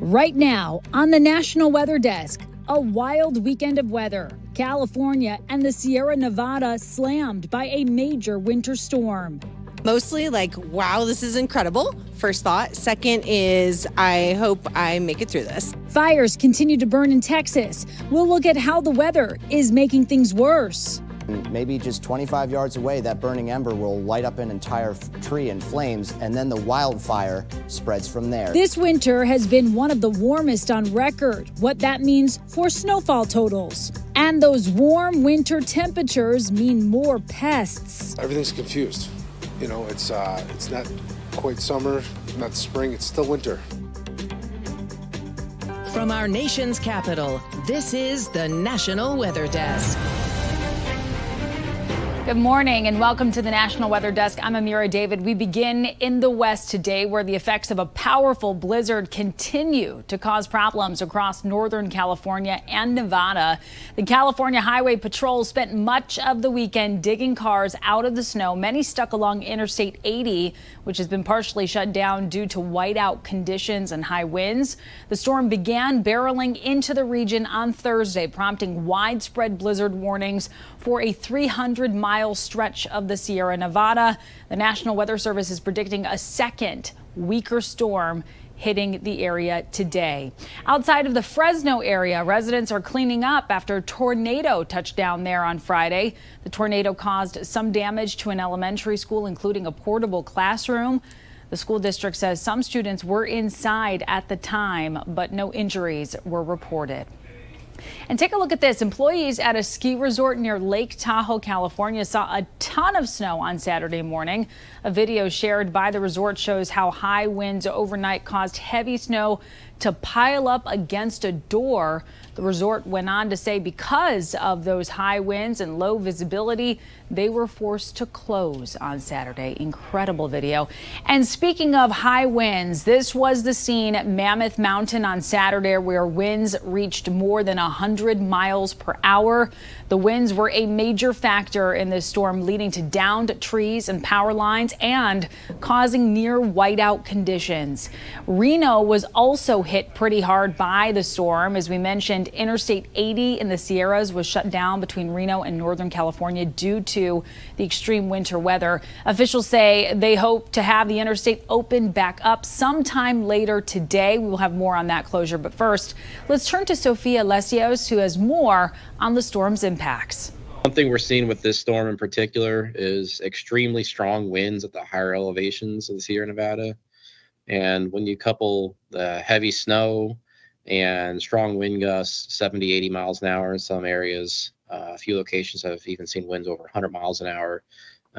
Right now, on the National Weather Desk, a wild weekend of weather. California and the Sierra Nevada slammed by a major winter storm. Mostly like, wow, this is incredible. First thought. Second is, I hope I make it through this. Fires continue to burn in Texas. We'll look at how the weather is making things worse. Maybe just 25 yards away, that burning ember will light up an entire tree in flames, and then the wildfire spreads from there. This winter has been one of the warmest on record. What that means for snowfall totals. And those warm winter temperatures mean more pests. Everything's confused. You know, it's not quite summer, not spring, it's still winter. From our nation's capital, this is the National Weather Desk. Good morning and welcome to the National Weather Desk. I'm Amira David. We begin in the West today, where the effects of a powerful blizzard continue to cause problems across Northern California and Nevada. The California Highway Patrol spent much of the weekend digging cars out of the snow, many stuck along Interstate 80, which has been partially shut down due to whiteout conditions and high winds. The storm began barreling into the region on Thursday, prompting widespread blizzard warnings for a 300-mile stretch of the Sierra Nevada. The National Weather Service is predicting a second weaker storm hitting the area today. Outside of the Fresno area, residents are cleaning up after a tornado touched down there on Friday. The tornado caused some damage to an elementary school, including a portable classroom. The school district says some students were inside at the time, but no injuries were reported. And take a look at this. Employees at a ski resort near Lake Tahoe, California, saw a ton of snow on Saturday morning. A video shared by the resort shows how high winds overnight caused heavy snow to pile up against a door. The resort went on to say because of those high winds and low visibility, they were forced to close on Saturday. Incredible video. And speaking of high winds, this was the scene at Mammoth Mountain on Saturday, where winds reached more than 100 miles per hour. The winds were a major factor in this storm, leading to downed trees and power lines and causing near whiteout conditions. Reno was also hit pretty hard by the storm. As we mentioned, Interstate 80 in the Sierras was shut down between Reno and Northern California due to the extreme winter weather. Officials say they hope to have the interstate open back up sometime later today. We will have more on that closure. But first, let's turn to Sophia Lesios, who has more on the storm's impacts. One thing we're seeing with this storm in particular is extremely strong winds at the higher elevations of the Sierra Nevada. And when you couple the heavy snow and strong wind gusts, 70, 80 miles an hour in some areas, a few locations have even seen winds over 100 miles an hour,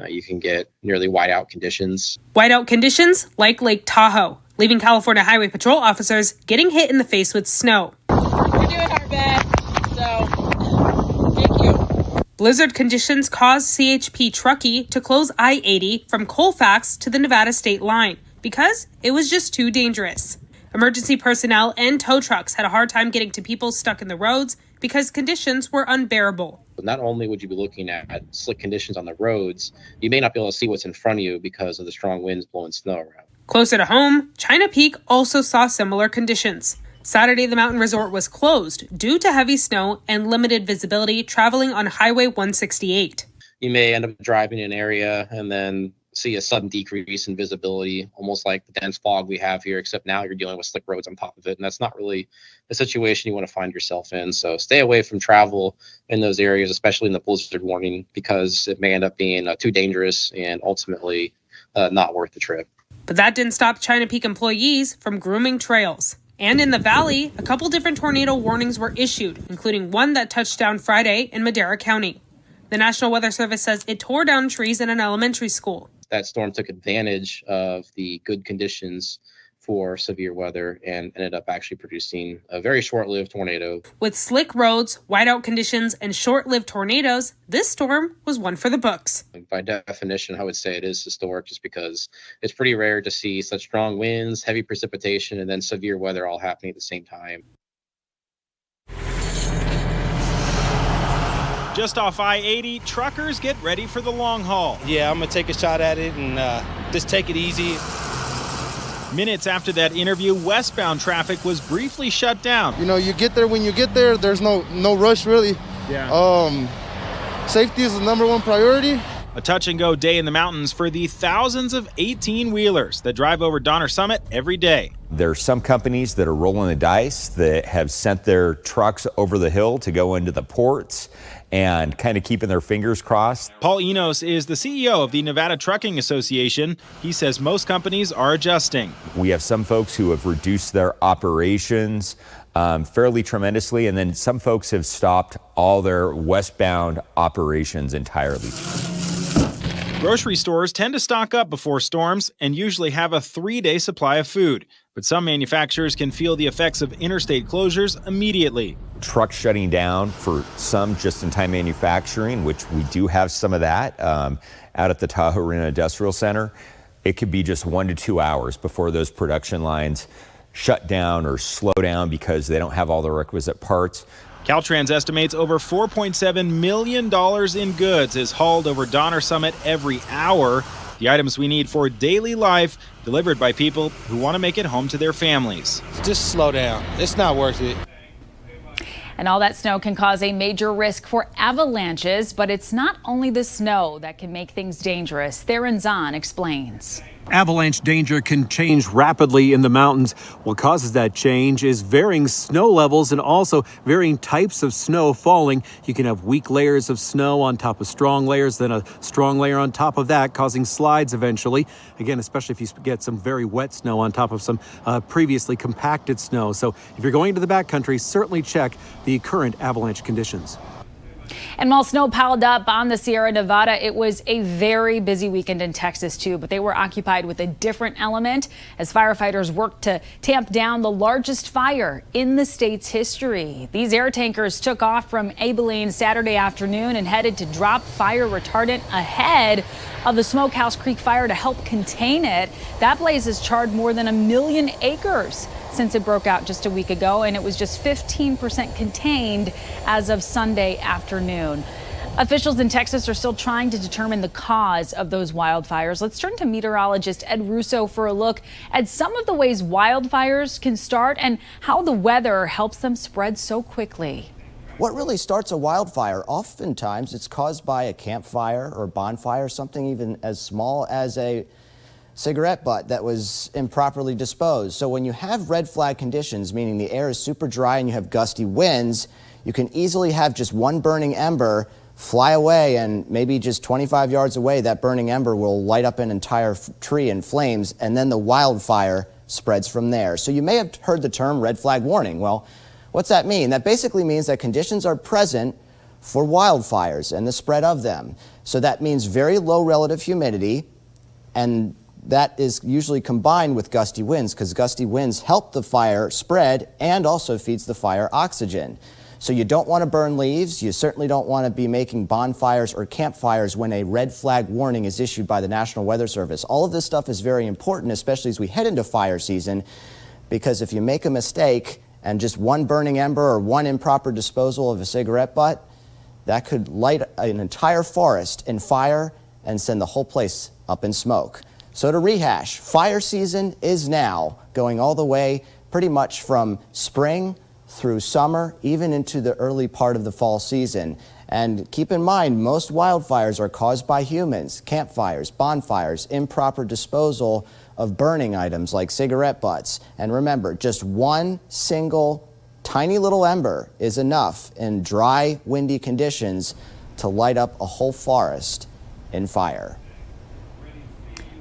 you can get nearly whiteout conditions. Whiteout conditions like Lake Tahoe, leaving California Highway Patrol officers getting hit in the face with snow. We're doing our best, so thank you. Blizzard conditions caused CHP Truckee to close I-80 from Colfax to the Nevada state line because it was just too dangerous. Emergency personnel and tow trucks had a hard time getting to people stuck in the roads because conditions were unbearable. Not only would you be looking at slick conditions on the roads, you may not be able to see what's in front of you because of the strong winds blowing snow around. Closer to home, China Peak also saw similar conditions. Saturday, the mountain resort was closed due to heavy snow and limited visibility traveling on Highway 168. You may end up driving in an area and then see a sudden decrease in visibility, almost like the dense fog we have here, except now you're dealing with slick roads on top of it. And that's not really a situation you want to find yourself in. So stay away from travel in those areas, especially in the blizzard warning, because it may end up being too dangerous and ultimately not worth the trip. But that didn't stop China Peak employees from grooming trails. And in the valley, a couple different tornado warnings were issued, including one that touched down Friday in Madera County. The National Weather Service says it tore down trees in an elementary school. That storm took advantage of the good conditions for severe weather and ended up actually producing a very short-lived tornado. With slick roads, whiteout conditions, and short-lived tornadoes, this storm was one for the books. By definition, I would say it is historic just because it's pretty rare to see such strong winds, heavy precipitation, and then severe weather all happening at the same time. Just off I-80, truckers get ready for the long haul. Yeah, I'm going to take a shot at it and just take it easy. Minutes after that interview, westbound traffic was briefly shut down. You know, you get there when you get there. There's no rush, really. Yeah. Safety is the number one priority. A touch-and-go day in the mountains for the thousands of 18-wheelers that drive over Donner Summit every day. There are some companies that are rolling the dice that have sent their trucks over the hill to go into the ports and kind of keeping their fingers crossed. Paul Enos is the CEO of the Nevada Trucking Association. He says most companies are adjusting. We have some folks who have reduced their operations fairly tremendously, and then some folks have stopped all their westbound operations entirely. Grocery stores tend to stock up before storms and usually have a 3-day supply of food. But some manufacturers can feel the effects of interstate closures immediately. Trucks shutting down for some just-in-time manufacturing, which we do have some of that out at the Tahoe Arena Industrial Center. It could be just 1 to 2 hours before those production lines shut down or slow down because they don't have all the requisite parts. Caltrans estimates over $4.7 million in goods is hauled over Donner Summit every hour. The items we need for daily life delivered by people who want to make it home to their families. Just slow down. It's not worth it. And all that snow can cause a major risk for avalanches, but it's not only the snow that can make things dangerous. Theron Zahn explains. Avalanche danger can change rapidly in the mountains. What causes that change is varying snow levels and also varying types of snow falling. You can have weak layers of snow on top of strong layers, then a strong layer on top of that, causing slides eventually. Again, especially if you get some very wet snow on top of some previously compacted snow. So if you're going to the backcountry, certainly check the current avalanche conditions. And while snow piled up on the Sierra Nevada, it was a very busy weekend in Texas, too. But they were occupied with a different element as firefighters worked to tamp down the largest fire in the state's history. These air tankers took off from Abilene Saturday afternoon and headed to drop fire retardant ahead of the Smokehouse Creek fire to help contain it. That blaze has charred more than 1 million acres since it broke out just a week ago, and it was just 15% contained as of Sunday afternoon. Officials in Texas are still trying to determine the cause of those wildfires. Let's turn to meteorologist Ed Russo for a look at some of the ways wildfires can start and how the weather helps them spread so quickly. What really starts a wildfire? Oftentimes it's caused by a campfire or bonfire, something even as small as a cigarette butt that was improperly disposed. So when you have red flag conditions, meaning the air is super dry and you have gusty winds, you can easily have just one burning ember fly away, and maybe just 25 yards away, that burning ember will light up an entire tree in flames, and then the wildfire spreads from there. So you may have heard the term red flag warning. Well, what's that mean? That basically means that conditions are present for wildfires and the spread of them. So that means very low relative humidity, and that is usually combined with gusty winds, because gusty winds help the fire spread and also feeds the fire oxygen. So you don't want to burn leaves. You certainly don't want to be making bonfires or campfires when a red flag warning is issued by the National Weather Service. All of this stuff is very important, especially as we head into fire season, because if you make a mistake and just one burning ember or one improper disposal of a cigarette butt, that could light an entire forest in fire and send the whole place up in smoke. So to rehash, fire season is now, going all the way pretty much from spring through summer, even into the early part of the fall season. And keep in mind, most wildfires are caused by humans: campfires, bonfires, improper disposal of burning items like cigarette butts. And remember, just one single tiny little ember is enough in dry, windy conditions to light up a whole forest in fire.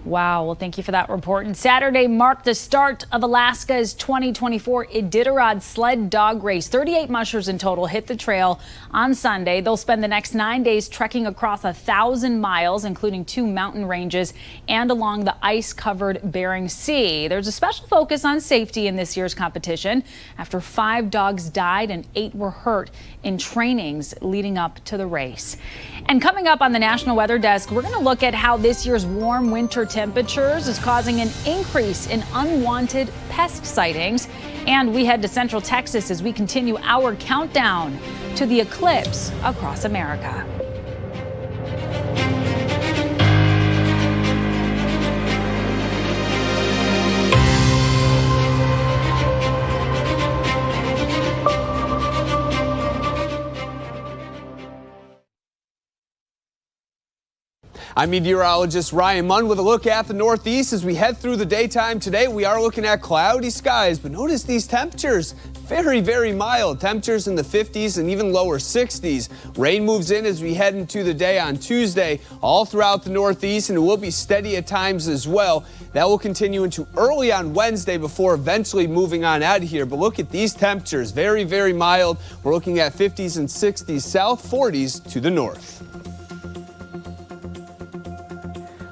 Wow. Well, thank you for that report. And Saturday marked the start of Alaska's 2024 Iditarod sled dog race. 38 mushers in total hit the trail on Sunday. They'll spend the next 9 days trekking across 1,000 miles, including 2 mountain ranges and along the ice-covered Bering Sea. There's a special focus on safety in this year's competition after 5 dogs died and 8 were hurt in trainings leading up to the race. And coming up on the National Weather Desk, we're going to look at how this year's warm winter temperatures is causing an increase in unwanted pest sightings. And we head to Central Texas as we continue our countdown to the eclipse across America. I'm meteorologist Ryan Munn with a look at the Northeast. As we head through the daytime today, we are looking at cloudy skies, but notice these temperatures. Very, very mild. Temperatures in the 50s and even lower 60s. Rain moves in as we head into the day on Tuesday all throughout the Northeast, and it will be steady at times as well. That will continue into early on Wednesday before eventually moving on out of here. But look at these temperatures. Very, very mild. We're looking at 50s and 60s south, 40s to the north.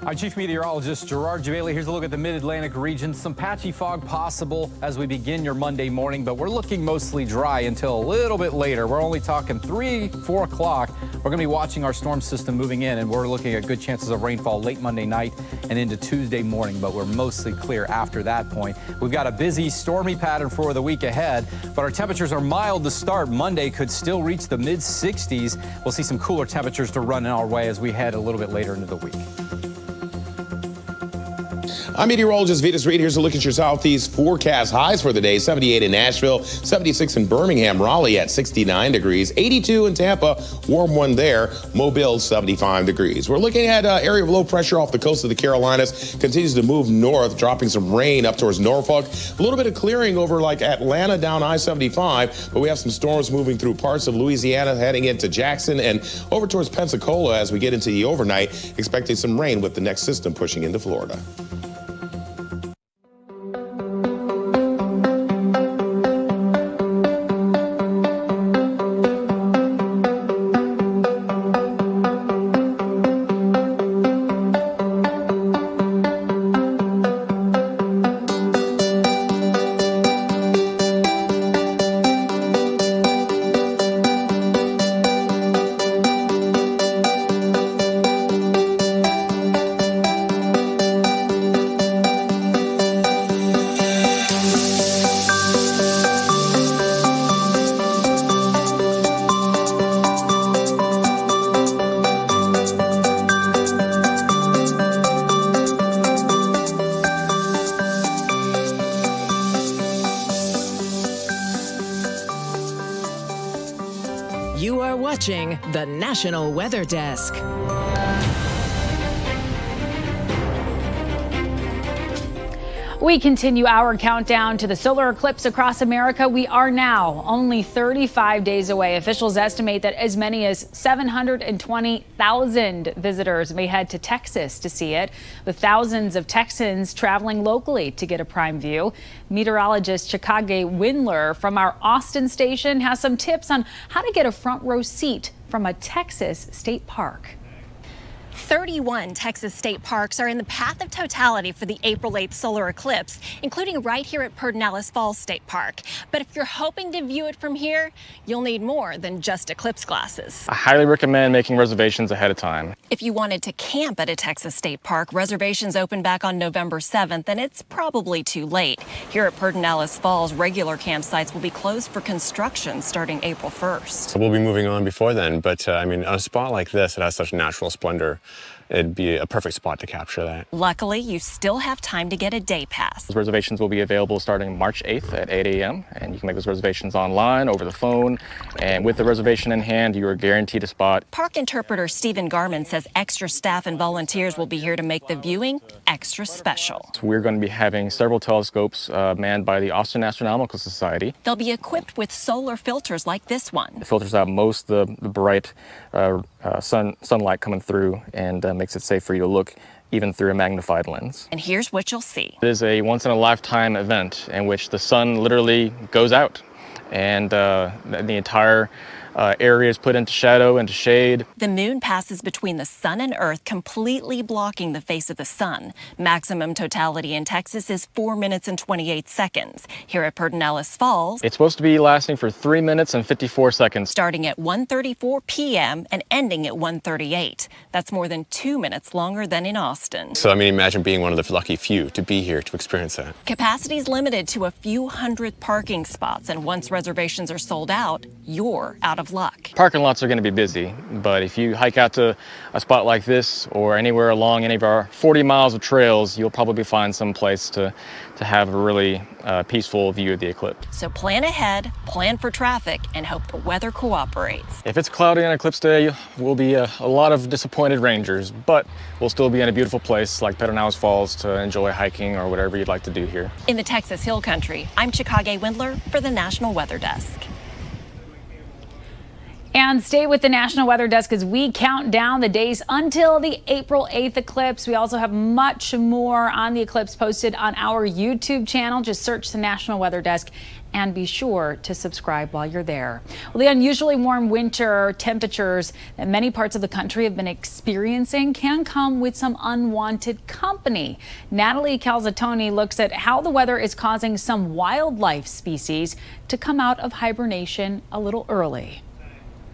Our Chief Meteorologist Gerard Javeli. Here's a look at the mid-Atlantic region. Some patchy fog possible as we begin your Monday morning, but we're looking mostly dry until a little bit later. We're only talking 3, 4 o'clock. We're going to be watching our storm system moving in, and we're looking at good chances of rainfall late Monday night and into Tuesday morning, but we're mostly clear after that point. We've got a busy, stormy pattern for the week ahead, but our temperatures are mild to start. Monday could still reach the mid-60s. We'll see some cooler temperatures to run in our way as we head a little bit later into the week. I'm meteorologist Vitas Reed. Here's a look at your southeast forecast. Highs for the day: 78 in Nashville, 76 in Birmingham, Raleigh at 69 degrees, 82 in Tampa, warm one there, Mobile 75 degrees. We're looking at an area of low pressure off the coast of the Carolinas, continues to move north, dropping some rain up towards Norfolk. A little bit of clearing over like Atlanta down I-75, but we have some storms moving through parts of Louisiana, heading into Jackson and over towards Pensacola as we get into the overnight, expecting some rain with the next system pushing into Florida. You are watching the National Weather Desk. We continue our countdown to the solar eclipse across America. We are now only 35 days away. Officials estimate that as many as 720,000 visitors may head to Texas to see it, with thousands of Texans traveling locally to get a prime view. Meteorologist Chicago Windler from our Austin station has some tips on how to get a front row seat from a Texas state park. 31 Texas state parks are in the path of totality for the April 8th solar eclipse, including right here at Pedernales Falls State Park. But if you're hoping to view it from here, you'll need more than just eclipse glasses. I highly recommend making reservations ahead of time. If you wanted to camp at a Texas state park, reservations open back on November 7th, and it's probably too late. Here at Pedernales Falls, regular campsites will be closed for construction starting April 1st. We'll be moving on before then, but I mean, on a spot like this, it has such natural splendor. It'd be a perfect spot to capture that. Luckily, you still have time to get a day pass. Those reservations will be available starting March 8th at 8 a.m. and you can make those reservations online, over the phone, and with the reservation in hand, you are guaranteed a spot. Park interpreter Stephen Garman says extra staff and volunteers will be here to make the viewing extra special. So we're going to be having several telescopes manned by the Austin Astronomical Society. They'll be equipped with solar filters like this one. It filters out most of the bright sunlight coming through and makes it safe for you to look even through a magnified lens. And here's what you'll see. It is a once-in-a-lifetime event in which the sun literally goes out and the entire area is put into shadow, into shade. The moon passes between the sun and earth, completely blocking the face of the sun. Maximum totality in Texas is 4 minutes and 28 seconds. Here at Pedernales Falls, it's supposed to be lasting for 3 minutes and 54 seconds. Starting at 1:34 p.m. and ending at 1:38. That's more than 2 minutes longer than in Austin. So I mean, imagine being one of the lucky few to be here to experience that. Capacity is limited to a few hundred parking spots, and once reservations are sold out, you're out out of luck. Parking lots are going to be busy, but if you hike out to a spot like this or anywhere along any of our 40 miles of trails, you'll probably find some place to have a really peaceful view of the eclipse. So plan ahead, plan for traffic, and hope the weather cooperates. If it's cloudy on eclipse day, we'll be a lot of disappointed rangers, but we'll still be in a beautiful place like Pedernales Falls to enjoy hiking or whatever you'd like to do here. In the Texas Hill Country, I'm Chicago Windler for the National Weather Desk. And stay with the National Weather Desk as we count down the days until the April 8th eclipse. We also have much more on the eclipse posted on our YouTube channel. Just search the National Weather Desk and be sure to subscribe while you're there. Well, the unusually warm winter temperatures that many parts of the country have been experiencing can come with some unwanted company. Natalie Calzatoni looks at how the weather is causing some wildlife species to come out of hibernation a little early.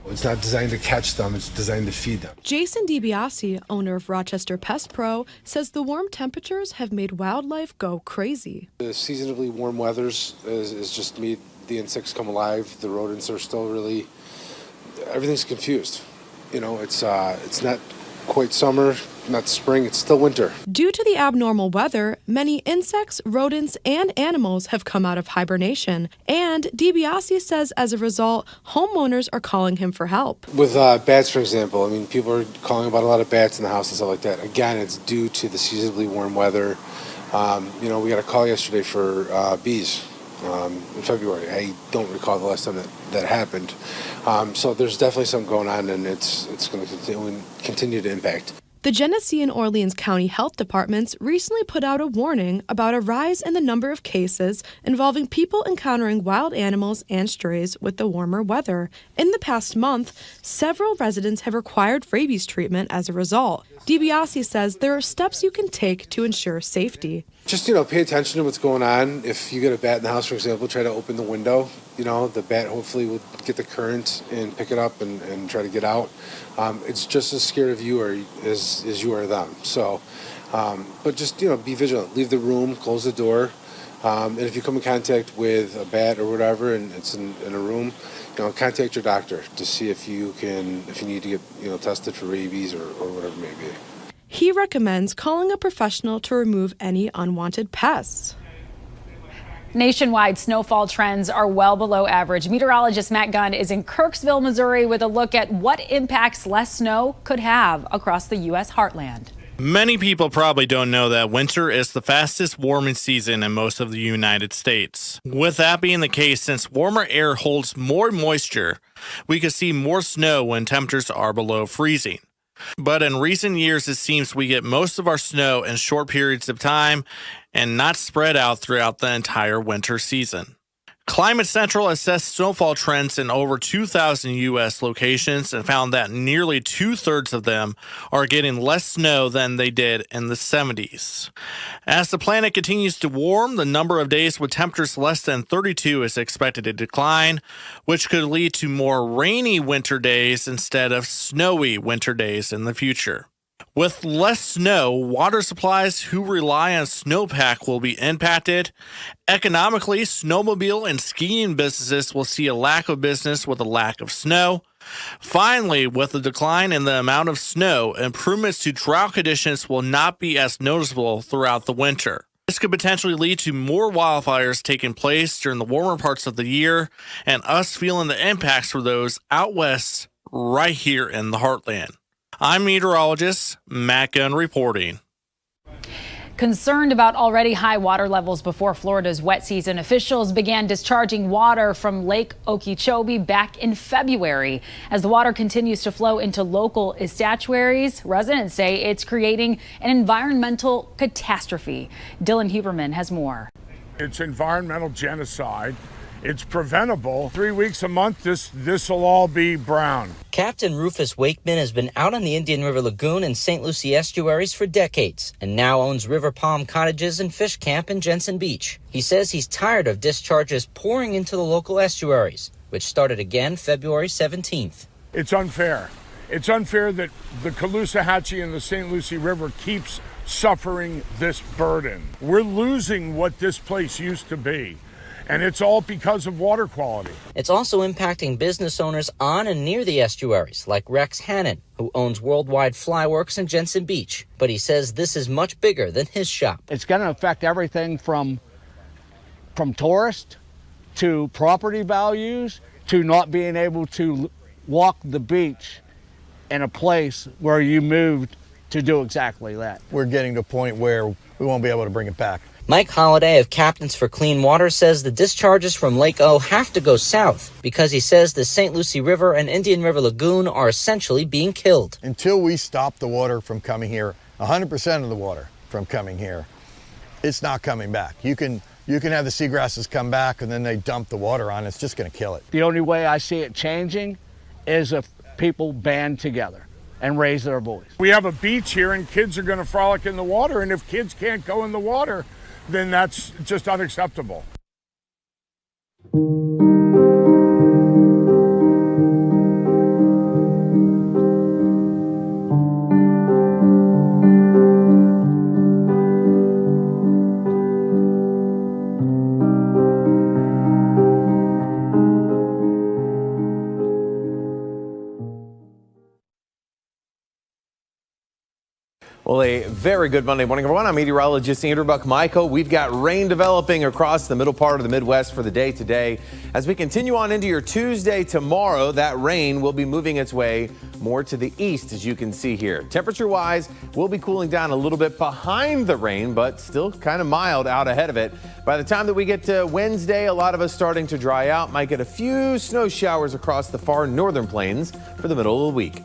It's not designed to catch them, it's designed to feed them. Jason DiBiase, owner of Rochester Pest Pro, says the warm temperatures have made wildlife go crazy. The seasonably warm weathers is just made the insects come alive. The rodents are still really, everything's confused. You know, it's not quite summer, not spring, it's still winter. Due to the abnormal weather, many insects, rodents, and animals have come out of hibernation. And DiBiase says as a result, homeowners are calling him for help. With bats, for example, I mean, people are calling about a lot of bats in the house and stuff like that. Again, it's due to the seasonably warm weather. You know, we got a call yesterday for bees in February. I don't recall the last time that happened. So there's definitely something going on, and it's going to continue to impact. The Genesee and Orleans County Health Departments recently put out a warning about a rise in the number of cases involving people encountering wild animals and strays with the warmer weather. In the past month, several residents have required rabies treatment as a result. DiBiase says there are steps you can take to ensure safety. Just, pay attention to what's going on. If you get a bat in the house, for example, try to open the window. The bat hopefully will get the current and pick it up and try to get out. It's just as scared of you as you are them. So, but just, be vigilant. Leave the room, close the door. And if you come in contact with a bat or whatever and it's in a room, contact your doctor to see if you need to get, tested for rabies or whatever it may be. He recommends calling a professional to remove any unwanted pests. Nationwide snowfall trends are well below average. Meteorologist Matt Gunn is in Kirksville, Missouri with a look at what impacts less snow could have across the U.S. heartland. Many people probably don't know that winter is the fastest warming season in most of the United States. With that being the case, since warmer air holds more moisture, we could see more snow when temperatures are below freezing. But in recent years, it seems we get most of our snow in short periods of time and not spread out throughout the entire winter season. Climate Central assessed snowfall trends in over 2,000 U.S. locations and found that nearly 2/3 of them are getting less snow than they did in the 70s. As the planet continues to warm, the number of days with temperatures less than 32 is expected to decline, which could lead to more rainy winter days instead of snowy winter days in the future. With less snow, water supplies who rely on snowpack will be impacted. Economically, snowmobile and skiing businesses will see a lack of business with a lack of snow. Finally, with the decline in the amount of snow, improvements to drought conditions will not be as noticeable throughout the winter. This could potentially lead to more wildfires taking place during the warmer parts of the year and us feeling the impacts for those out west right here in the heartland. I'm meteorologist Matt Gunn reporting. Concerned about already high water levels before Florida's wet season, officials began discharging water from Lake Okeechobee back in February. As the water continues to flow into local estuaries, residents say it's creating an environmental catastrophe. Dylan Huberman has more. It's environmental genocide. It's preventable. 3 weeks a month, this will all be brown. Captain Rufus Wakeman has been out on the Indian River Lagoon and St. Lucie estuaries for decades and now owns River Palm Cottages and Fish Camp in Jensen Beach. He says he's tired of discharges pouring into the local estuaries, which started again February 17th. It's unfair. It's unfair that the Caloosahatchee and the St. Lucie River keeps suffering this burden. We're losing what this place used to be. and it's all because of water quality. It's also impacting business owners on and near the estuaries, like Rex Hannon, who owns Worldwide Flyworks in Jensen Beach. But he says this is much bigger than his shop. It's going to affect everything from tourists to property values to not being able to walk the beach in a place where you moved to do exactly that. We're getting to a point where we won't be able to bring it back. Mike Holliday of Captains for Clean Water says the discharges from Lake O have to go south because he says the St. Lucie River and Indian River Lagoon are essentially being killed. Until we stop the water from coming here, 100% of the water from coming here, it's not coming back. You can have the seagrasses come back and then they dump the water on it. It's just going to kill it. The only way I see it changing is if people band together and raise their voice. We have a beach here and kids are going to frolic in the water, and if kids can't go in the water, then that's just unacceptable. Well, a very good Monday morning, everyone. I'm meteorologist Andrew Buck-Michael. We've got rain developing across the middle part of the Midwest for the day today. As we continue on into your Tuesday tomorrow, that rain will be moving its way more to the east, as you can see here. Temperature-wise, we'll be cooling down a little bit behind the rain, but still kind of mild out ahead of it. By the time that we get to Wednesday, a lot of us starting to dry out. Might get a few snow showers across the far northern plains for the middle of the week.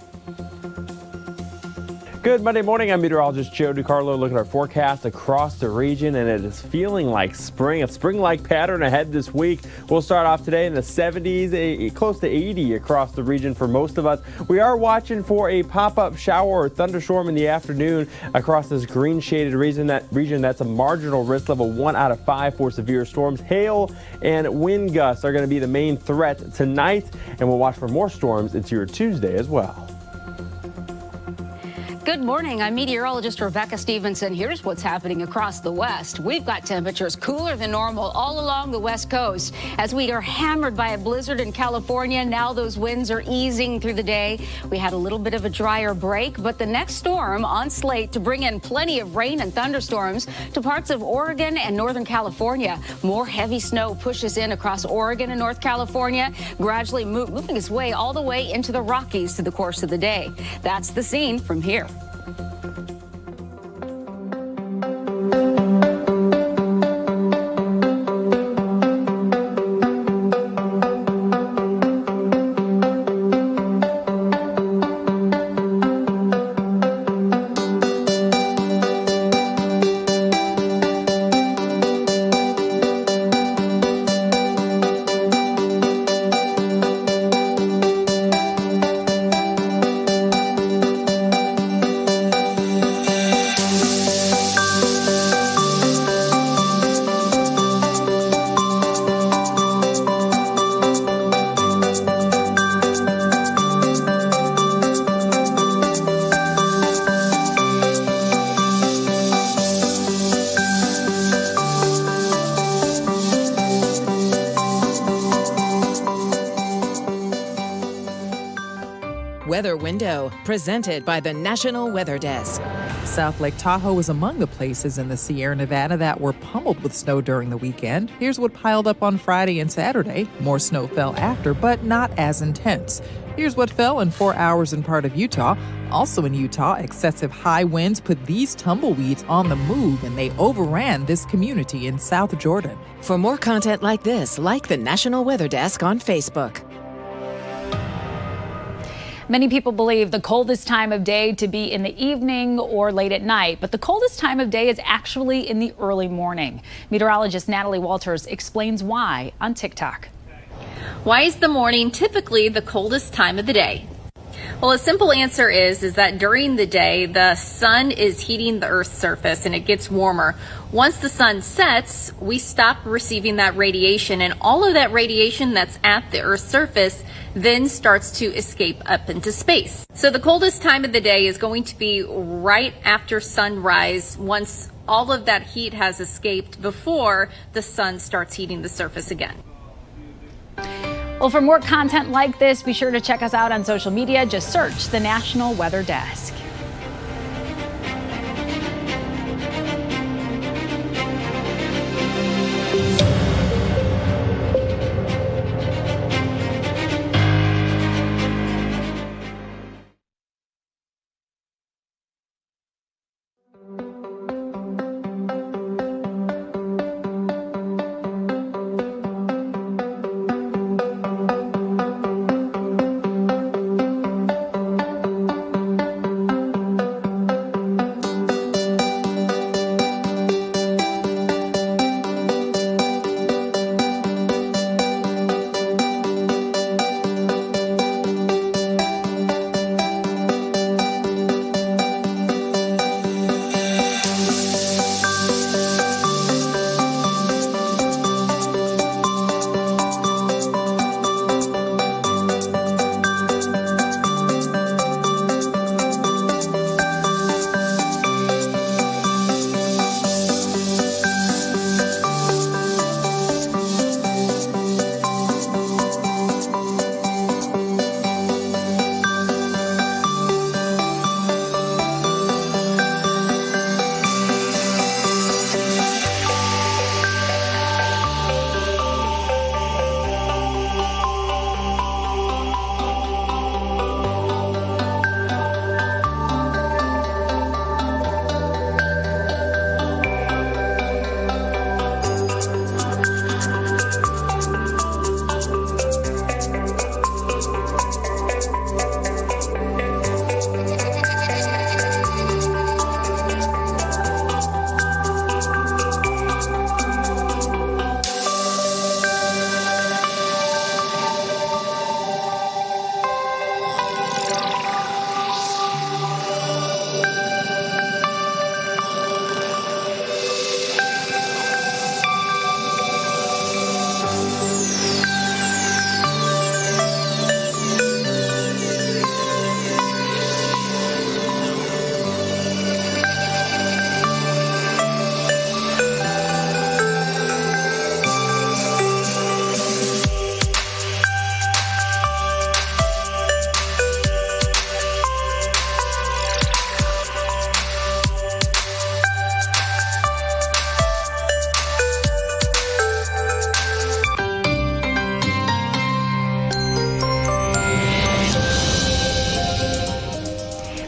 Good Monday morning. I'm meteorologist Joe DiCarlo. Look at our forecast across the region, and it is feeling like spring, a spring-like pattern ahead this week. We'll start off today in the 70s, close to 80 across the region for most of us. We are watching for a pop-up shower or thunderstorm in the afternoon across this green-shaded region. That's a marginal risk level 1 out of 5 for severe storms. Hail and wind gusts are going to be the main threat tonight, and we'll watch for more storms into your Tuesday as well. Good morning. I'm meteorologist Rebecca Stevenson. Here's what's happening across the West. We've got temperatures cooler than normal all along the West Coast. As we are hammered by a blizzard in California, now those winds are easing through the day. We had a little bit of a drier break, but the next storm on slate to bring in plenty of rain and thunderstorms to parts of Oregon and Northern California. More heavy snow pushes in across Oregon and North California, gradually moving its way all the way into the Rockies through the course of the day. That's the scene from here. Weather Window, presented by the National Weather Desk. South Lake Tahoe is among the places in the Sierra Nevada that were pummeled with snow during the weekend. Here's what piled up on Friday and Saturday. More snow fell after, but not as intense. Here's what fell in 4 hours in part of Utah. Also in Utah, excessive high winds put these tumbleweeds on the move, and they overran this community in South Jordan. For more content like this, like the National Weather Desk on Facebook. Many people believe the coldest time of day to be in the evening or late at night, but the coldest time of day is actually in the early morning. Meteorologist Natalie Walters explains why on TikTok. Why is the morning typically the coldest time of the day? Well, a simple answer is that during the day, the sun is heating the Earth's surface and it gets warmer. Once the sun sets, we stop receiving that radiation, and all of that radiation that's at the Earth's surface then starts to escape up into space. So the coldest time of the day is going to be right after sunrise, once all of that heat has escaped before the sun starts heating the surface again. Well, for more content like this, be sure to check us out on social media. Just search the National Weather Desk.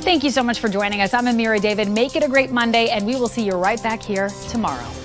Thank you so much for joining us. I'm Amira David. Make it a great Monday, and we will see you right back here tomorrow.